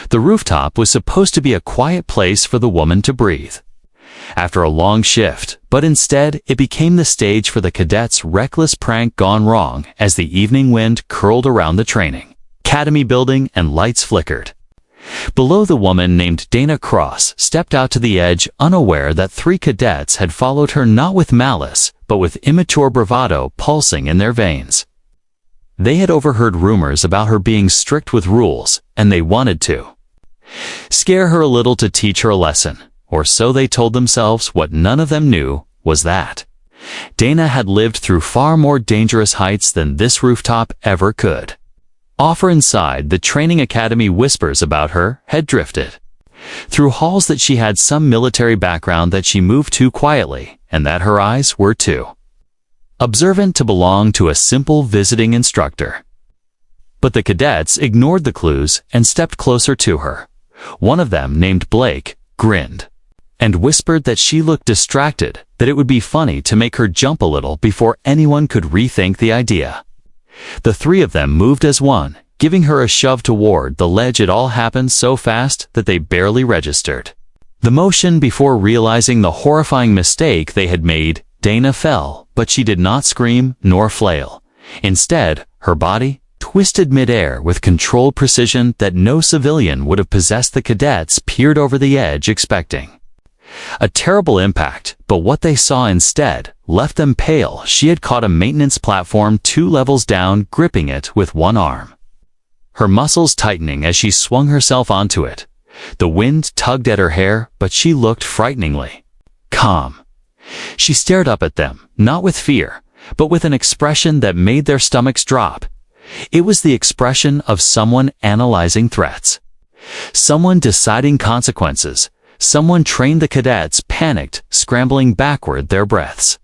The rooftop was supposed to be a quiet place for the woman to breathe. After a long shift, but instead it became the stage for the cadets' reckless prank gone wrong as the evening wind curled around the training academy building and lights flickered. Below, the woman named Dana Cross stepped out to the edge, unaware that 3 cadets had followed her not with malice, but with immature bravado pulsing in their veins. They had overheard rumors about her being strict with rules, and they wanted to scare her a little to teach her a lesson, or so they told themselves. What none of them knew was that Dana had lived through far more dangerous heights than this rooftop ever could. Off her inside, the training academy whispers about her had drifted through halls that she had some military background, that she moved too quietly, and that her eyes were too observant to belong to a simple visiting instructor. But the cadets ignored the clues and stepped closer to her. One of them, named Blake, grinned and whispered that she looked distracted, that it would be funny to make her jump a little before anyone could rethink the idea. The 3 of them moved as one, giving her a shove toward the ledge. It all happened so fast that they barely registered the motion before realizing the horrifying mistake they had made. Dana fell, but she did not scream nor flail. Instead, her body twisted midair with controlled precision that no civilian would have possessed. The cadets peered over the edge, expecting a terrible impact, but what they saw instead left them pale. She had caught a maintenance platform 2 levels down, gripping it with one arm, her muscles tightening as she swung herself onto it. The wind tugged at her hair, but she looked frighteningly calm. She stared up at them, not with fear, but with an expression that made their stomachs drop. It was the expression of someone analyzing threats, someone deciding consequences. Someone trained. The cadets panicked, scrambling backward, their breaths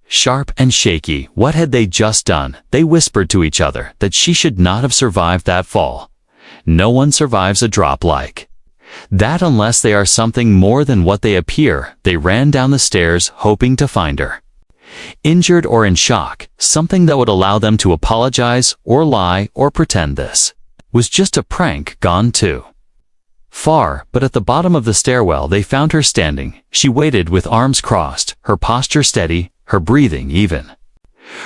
sharp and shaky. What had they just done? They whispered to each other that she should not have survived that fall. No one survives a drop like that unless they are something more than what they appear. They ran down the stairs, hoping to find her injured or in shock, something that would allow them to apologize or lie or pretend this was just a prank gone too far. But at the bottom of the stairwell they found her standing. She waited with arms crossed, her posture steady, her breathing even.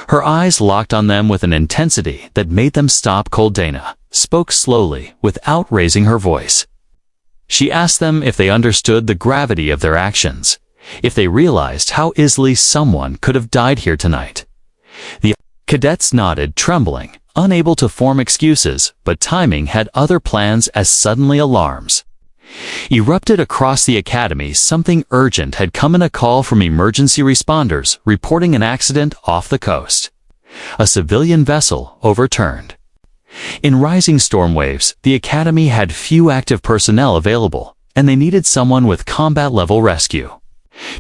Her eyes locked on them with an intensity that made them stop cold. Dana spoke slowly, without raising her voice. She asked them if they understood the gravity of their actions, if they realized how easily someone could have died here tonight. The cadets nodded, trembling, unable to form excuses, but timing had other plans as suddenly alarms erupted across the academy. Something urgent had come in. A call from emergency responders reporting an accident off the coast. A civilian vessel overturned. In rising storm waves, the academy had few active personnel available, and they needed someone with combat-level rescue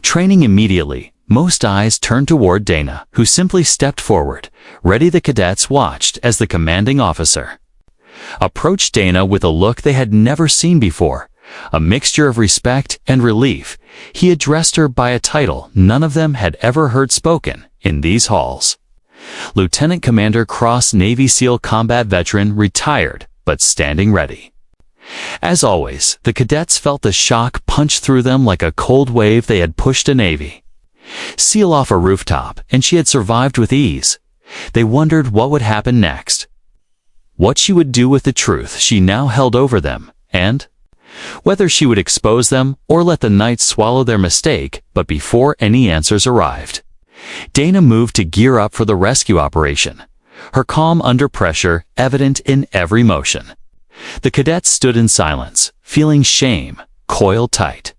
training immediately. Most eyes turned toward Dana, who simply stepped forward, ready. The cadets watched as the commanding officer approached Dana with a look they had never seen before, a mixture of respect and relief. He addressed her by a title none of them had ever heard spoken in these halls. Lieutenant Commander Cross, Navy SEAL combat veteran, retired, but standing ready. As always, the cadets felt the shock punch through them like a cold wave. They had pushed a Navy SEAL off a rooftop, and she had survived with ease. They wondered what would happen next, what she would do with the truth she now held over them, and whether she would expose them or let the night swallow their mistake. But before any answers arrived, Dana moved to gear up for the rescue operation, her calm under pressure evident in every motion. The cadets stood in silence, feeling shame coiled tight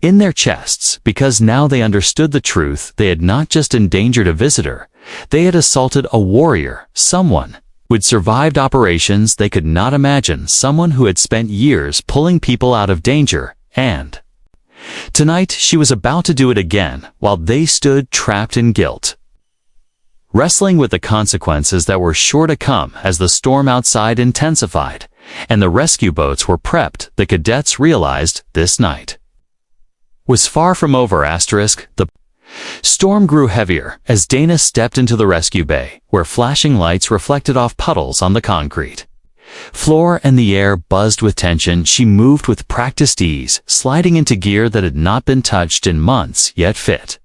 in their chests, because now they understood the truth. They had not just endangered a visitor, they had assaulted a warrior, someone who had survived operations they could not imagine, someone who had spent years pulling people out of danger, and tonight she was about to do it again while they stood trapped in guilt, wrestling with the consequences that were sure to come as the storm outside intensified and the rescue boats were prepped. The cadets realized this night was far from over. The storm grew heavier as Dana stepped into the rescue bay, where flashing lights reflected off puddles on the concrete. Floor and the air buzzed with tension. She moved with practiced ease, sliding into gear that had not been touched in months, yet fit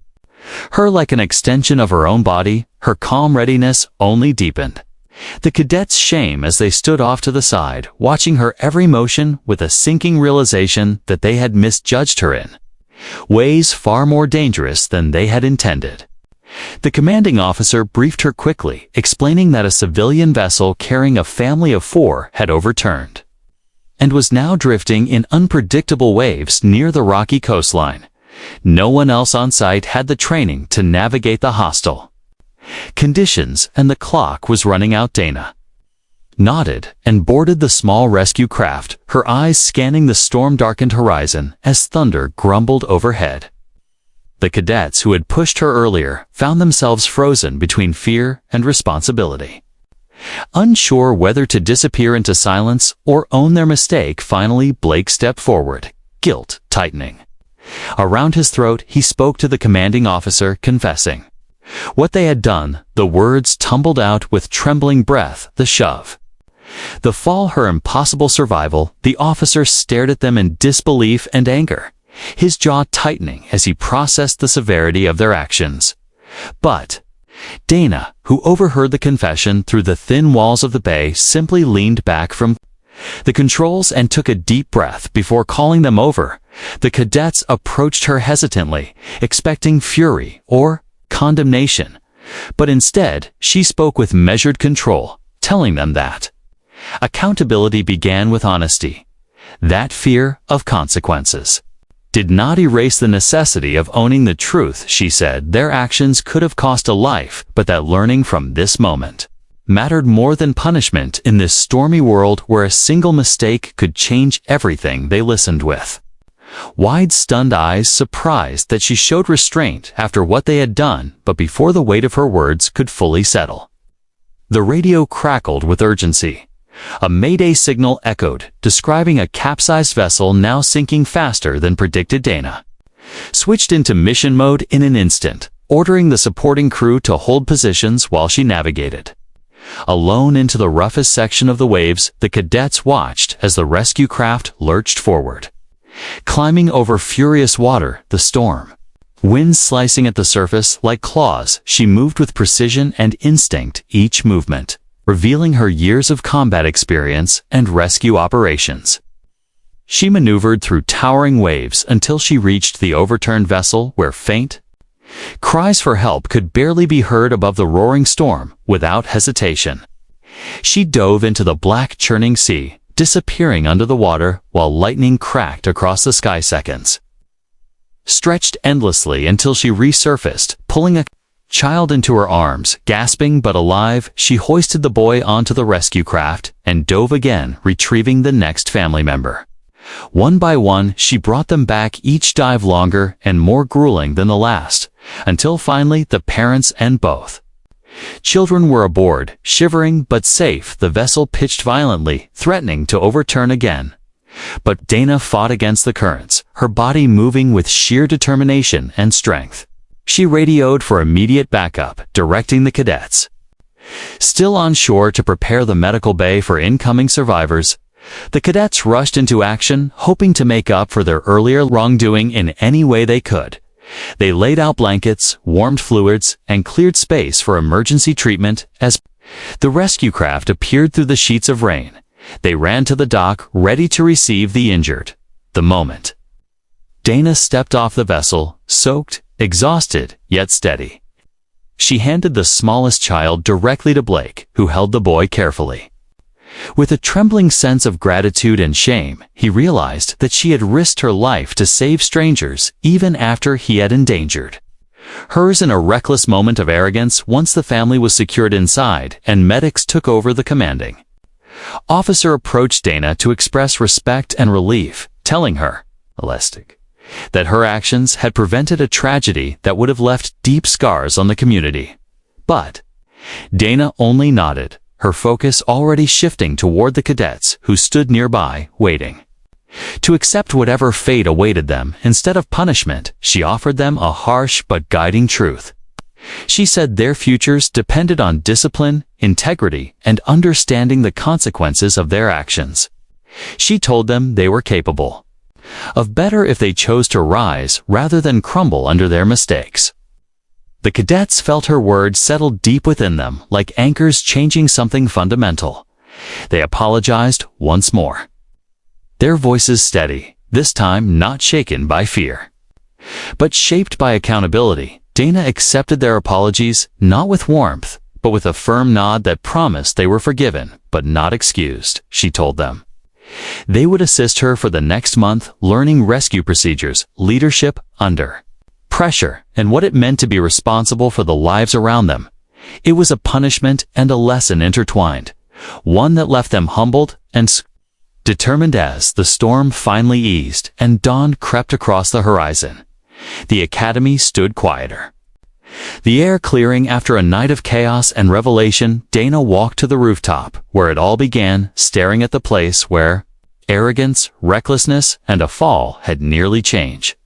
her like an extension of her own body. Her calm readiness only deepened the cadets' shame as they stood off to the side, watching her every motion with a sinking realization that they had misjudged her in ways far more dangerous than they had intended. The commanding officer briefed her quickly, explaining that a civilian vessel carrying a family of 4 had overturned and was now drifting in unpredictable waves near the rocky coastline. No one else on site had the training to navigate the hostile conditions, and the clock was running out. Dana nodded and boarded the small rescue craft, her eyes scanning the storm-darkened horizon as thunder grumbled overhead. The cadets who had pushed her earlier found themselves frozen between fear and responsibility. Unsure whether to disappear into silence or own their mistake, finally Blake stepped forward, guilt tightening around his throat. He spoke to the commanding officer, confessing what they had done. The words tumbled out with trembling breath: the shove, the fall, her impossible survival. The officer stared at them in disbelief and anger, his jaw tightening as he processed the severity of their actions. But Dana, who overheard the confession through the thin walls of the bay, simply leaned back from the controls and took a deep breath before calling them over. The cadets approached her hesitantly, expecting fury or condemnation, but instead she spoke with measured control, telling them that accountability began with honesty. That fear of consequences did not erase the necessity of owning the truth. She said their actions could have cost a life, but that learning from this moment mattered more than punishment in this stormy world where a single mistake could change everything. They listened with wide, stunned eyes, surprised that she showed restraint after what they had done. But before the weight of her words could fully settle, the radio crackled with urgency. A mayday signal echoed, describing a capsized vessel now sinking faster than predicted. Dana switched into mission mode in an instant, ordering the supporting crew to hold positions while she navigated alone into the roughest section of the waves. The cadets watched as the rescue craft lurched forward, climbing over furious water, the storm winds slicing at the surface like claws. She moved with precision and instinct, each movement revealing her years of combat experience and rescue operations. She maneuvered through towering waves until she reached the overturned vessel, where faint cries for help could barely be heard above the roaring storm. Without hesitation, she dove into the black churning sea, disappearing under the water while lightning cracked across the sky. Seconds stretched endlessly until she resurfaced, pulling a child into her arms. Gasping but alive, she hoisted the boy onto the rescue craft and dove again, retrieving the next family member. One by one, she brought them back, each dive longer and more grueling than the last, until finally the parents and both children were aboard. Shivering but safe, the vessel pitched violently, threatening to overturn again. But Dana fought against the currents, her body moving with sheer determination and strength. She radioed for immediate backup, directing the cadets still on shore to prepare the medical bay for incoming survivors. The cadets rushed into action, hoping to make up for their earlier wrongdoing in any way they could. They laid out blankets, warmed fluids, and cleared space for emergency treatment. As the rescue craft appeared through the sheets of rain, they ran to the dock, ready to receive the injured. The moment Dana stepped off the vessel, soaked, exhausted, yet steady, she handed the smallest child directly to Blake, who held the boy carefully. With a trembling sense of gratitude and shame, he realized that she had risked her life to save strangers, even after he had endangered hers in a reckless moment of arrogance. Once the family was secured inside and medics took over, the commanding officer approached Dana to express respect and relief, telling her that her actions had prevented a tragedy that would have left deep scars on the community. But Dana only nodded, her focus already shifting toward the cadets who stood nearby, waiting to accept whatever fate awaited them. Instead of punishment, she offered them a harsh but guiding truth. She said their futures depended on discipline, integrity, and understanding the consequences of their actions. She told them they were capable of better if they chose to rise rather than crumble under their mistakes. The cadets felt her words settle deep within them like anchors changing something fundamental. They apologized once more. Their voices steady, this time not shaken by fear, but shaped by accountability. Dana accepted their apologies, not with warmth, but with a firm nod that promised they were forgiven, but not excused, she told them. They would assist her for the next month, learning rescue procedures, leadership under pressure, and what it meant to be responsible for the lives around them. It was a punishment and a lesson intertwined, one that left them humbled and determined. As the storm finally eased and dawn crept across the horizon, the academy stood quieter, the air clearing after a night of chaos and revelation. Dana walked to the rooftop, where it all began, staring at the place where arrogance, recklessness, and a fall had nearly changed.